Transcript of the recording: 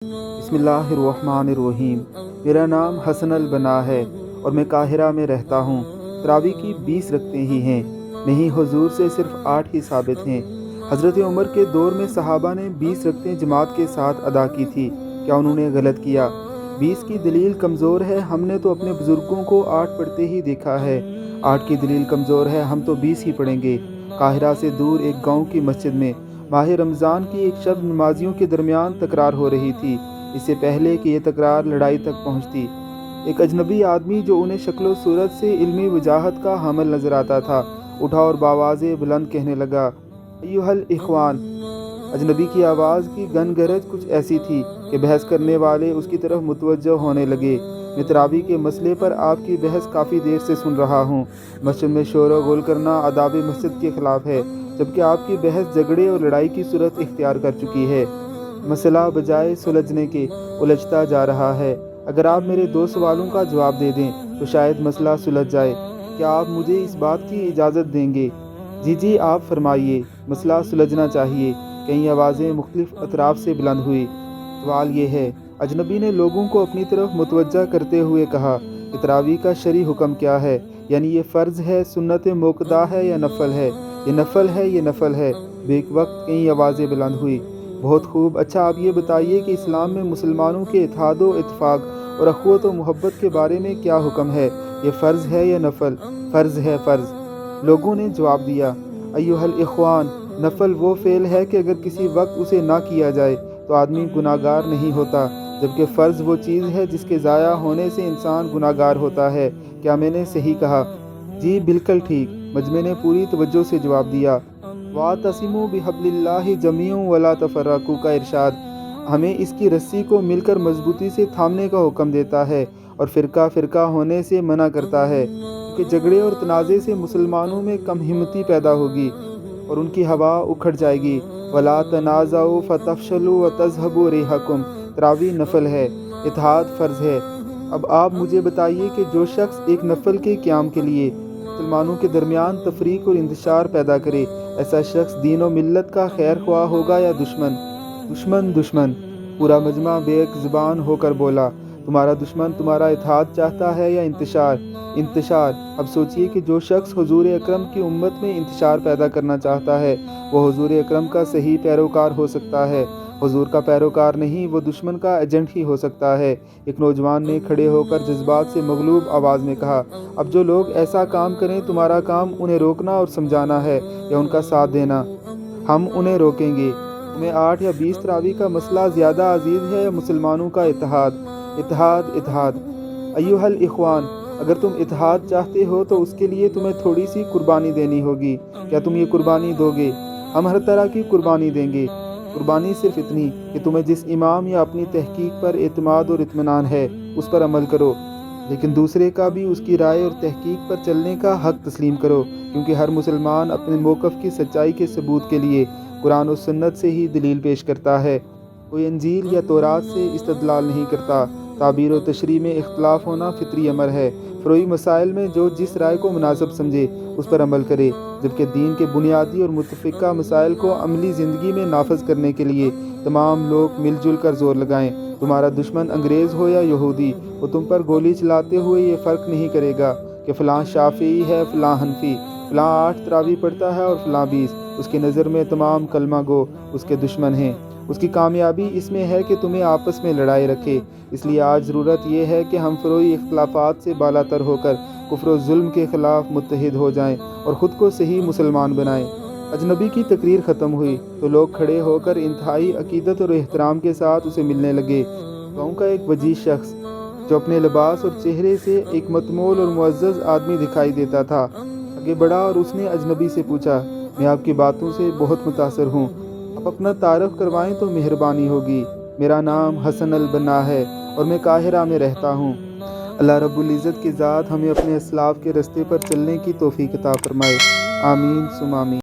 बिस्मिल्लाहिर्रहमानिर्रहीम। मेरा नाम हसन अल बना है और मैं काहिरा में रहता हूँ। तरावी की 20 रकतें ही हैं, नहीं हुजूर से सिर्फ 8 ही साबित हैं। हज़रत उमर के दौर में सहाबा ने 20 रकतें जमात के साथ अदा की थी, क्या उन्होंने गलत किया? 20 की दलील कमज़ोर है, हमने तो अपने बुज़ुर्गों को 8 पढ़ते ही देखा है। 8 की दलील कमज़ोर है, हम तो 20 ही पढ़ेंगे। काहिरा से दूर एक गाँव की मस्जिद में माह रमज़ान की एक शब नमाजियों के दरमियान तकरार हो रही थी, इससे पहले कि यह तकरार लड़ाई तक पहुंचती। एक अजनबी आदमी जो उन्हें शक्ल सूरत से इल्मी वजाहत का हामिल नज़र आता था, उठा और बावाज़े बुलंद कहने लगा, अय्युहल इख्वान। अजनबी की आवाज़ की गनगरज कुछ ऐसी थी कि बहस करने वाले उसकी तरफ मुतवज्जो होने लगे। मैं तरावी के मसले पर आपकी बहस काफ़ी देर से सुन रहा हूँ। मस्जिद में शोर व गुल करना आदाब मस्जिद के ख़िलाफ़ है, जबकि आपकी बहस झगड़े और लड़ाई की सूरत इख्तियार कर चुकी है। मसला बजाय सुलझने के उलझता जा रहा है। अगर आप मेरे 2 सवालों का जवाब दे दें तो शायद मसला सुलझ जाए। क्या आप मुझे इस बात की इजाज़त देंगे? जी आप फरमाइए, मसला सुलझना चाहिए। कई आवाज़ें मुख्तलिफ अतराफ से बुलंद हुई। सवाल ये है, अजनबी ने लोगों को अपनी तरफ मुतवज्जा करते हुए कहा कि तरावी का शरई हुक्म क्या है, यानी ये फ़र्ज़ है, सुन्नत मुक्दा है या नफल है? ये नफल है, ये नफल है। बेक वक्त कई आवाज़ें बुलंद हुई। बहुत खूब, अच्छा आप ये बताइए कि इस्लाम में मुसलमानों के इत्तेहाद व इत्तफ़ाक़ और अख़ुवत व मोहब्बत के बारे में क्या हुक्म है? ये फ़र्ज़ है या नफल? फ़र्ज़ है, फ़र्ज़। लोगों ने जवाब दिया, अय्युहल इख्वान, नफल वो फ़ेल है कि अगर किसी वक्त उसे ना किया जाए तो आदमी गुनाहगार नहीं होता, जबकि फ़र्ज़ वो चीज़ है जिसके ज़ाया होने से इंसान गुनाहगार होता है। क्या मैंने सही कहा? जी बिल्कुल ठीक। मजमे ने पूरी तवज्जो से जवाब दिया। वातसिमू बिहब्लिल्लाहि जमीउन वला तफर्रकू का इरशाद हमें इसकी रस्सी को मिलकर मजबूती से थामने का हुक्म देता है और फ़िरका फ़िरका होने से मना करता है, क्योंकि झगड़े और तनाज़े से मुसलमानों में कम हिम्मती पैदा होगी और उनकी हवा उखड़ जाएगी। वला तनाज़ाउ फतफशलू व तज़हबू रिहकुम। तरावी नफल है, इत्तेहाद फ़र्ज़ है। अब आप मुझे बताइए कि जो शख्स एक नफल के क़याम के लिए मुसलमानों के दरमियान तफरीक और इंतशार पैदा करे, ऐसा शख्स दीन व मिल्लत का खैर ख्वाह होगा या दुश्मन? दुश्मन, दुश्मन। पूरा मजमा बेक ज़बान होकर बोला, तुम्हारा दुश्मन तुम्हारा इत्तेहाद चाहता है या इंतशार? इंतशार। अब सोचिए कि जो शख्स हुजूर अकरम की उम्मत में इंतशार पैदा करना चाहता है, वो हुजूर अकरम का सही पैरोकार हो सकता है, हुजूर का पैरोकार नहीं, वो दुश्मन का एजेंट ही हो सकता है। एक नौजवान ने खड़े होकर जज्बात से मगलूब आवाज़ में कहा, अब जो लोग ऐसा काम करें, तुम्हारा काम उन्हें रोकना और समझाना है या उनका साथ देना? हम उन्हें रोकेंगे। तुम्हें 8 या 20 तरावी का मसला ज़्यादा अजीज़ है या मुसलमानों का इत्तेहाद? इत्तेहाद, इत्तेहाद। अय्युहल इख्वान, अगर तुम इत्तेहाद चाहते हो तो उसके लिए तुम्हें थोड़ी सी कुर्बानी देनी होगी। क्या तुम ये कुर्बानी दोगे? हम हर तरह की कुर्बानी देंगे। कुर्बानी सिर्फ इतनी कि तुम्हें जिस इमाम या अपनी तहकीक पर एतमाद और इत्मीनान है उस पर अमल करो, लेकिन दूसरे का भी उसकी राय और तहकीक पर चलने का हक़ तस्लीम करो, क्योंकि हर मुसलमान अपने मौक़िफ़ की सच्चाई के सबूत के लिए कुरान और सुन्नत से ही दलील पेश करता है। कोई इंजील या तौरात से इस्तदलाल नहीं करता। ताबीर व तशरीह में इख्तलाफ होना फितरी अमर है। फ़रोई मसाइल में जो जिस राय को मुनासिब समझे उस पर अमल करे, जबकि दीन के बुनियादी और मुतफ़िक़ा मसाइल को अमली ज़िंदगी में नाफज करने के लिए तमाम लोग मिलजुल कर ज़ोर लगाएँ। तुम्हारा दुश्मन अंग्रेज़ हो या यहूदी, वो तुम पर गोली चलाते हुए ये फ़र्क नहीं करेगा कि फ़लाँ शाफ़िई है, फ़लाँ हनफ़ी, फ़लाँ 8 तरावी पढ़ता है और फ़लाँ 20। उसकी नज़र में तमाम कलमा गो उसके दुश्मन हैं। उसकी कामयाबी इसमें है कि तुम्हें आपस में लड़ाई रखे। इसलिए आज ज़रूरत यह है कि हम फ़रोई इख्तलाफात से बालातर होकर कुफ्र व ज़ुल्म के ख़िलाफ़ मुत्तहिद हो जाएं और ख़ुद को सही मुसलमान बनाएं। अजनबी की तकरीर ख़त्म हुई तो लोग खड़े होकर इंतहाई अकीदत और एहतराम के साथ उसे मिलने लगे। गाँव का एक वजीज़ शख्स जो अपने लिबास और चेहरे से एक मतमोल और मुअज़्ज़ज़ आदमी दिखाई देता था, आगे बढ़ा और उसने अजनबी से पूछा, मैं आपकी बातों से बहुत मुतासर हूँ, आप अपना तारफ़ करवाएं तो मेहरबानी होगी। मेरा नाम हसन अल बना है और मैं काहिरा में रहता हूँ। अल्लाह रब्बुल इज़्ज़त की ज़ात हमें अपने असलाफ़ के रास्ते पर चलने की तौफ़ीक़ अता फ़रमाए। आमीन सुम आमीन।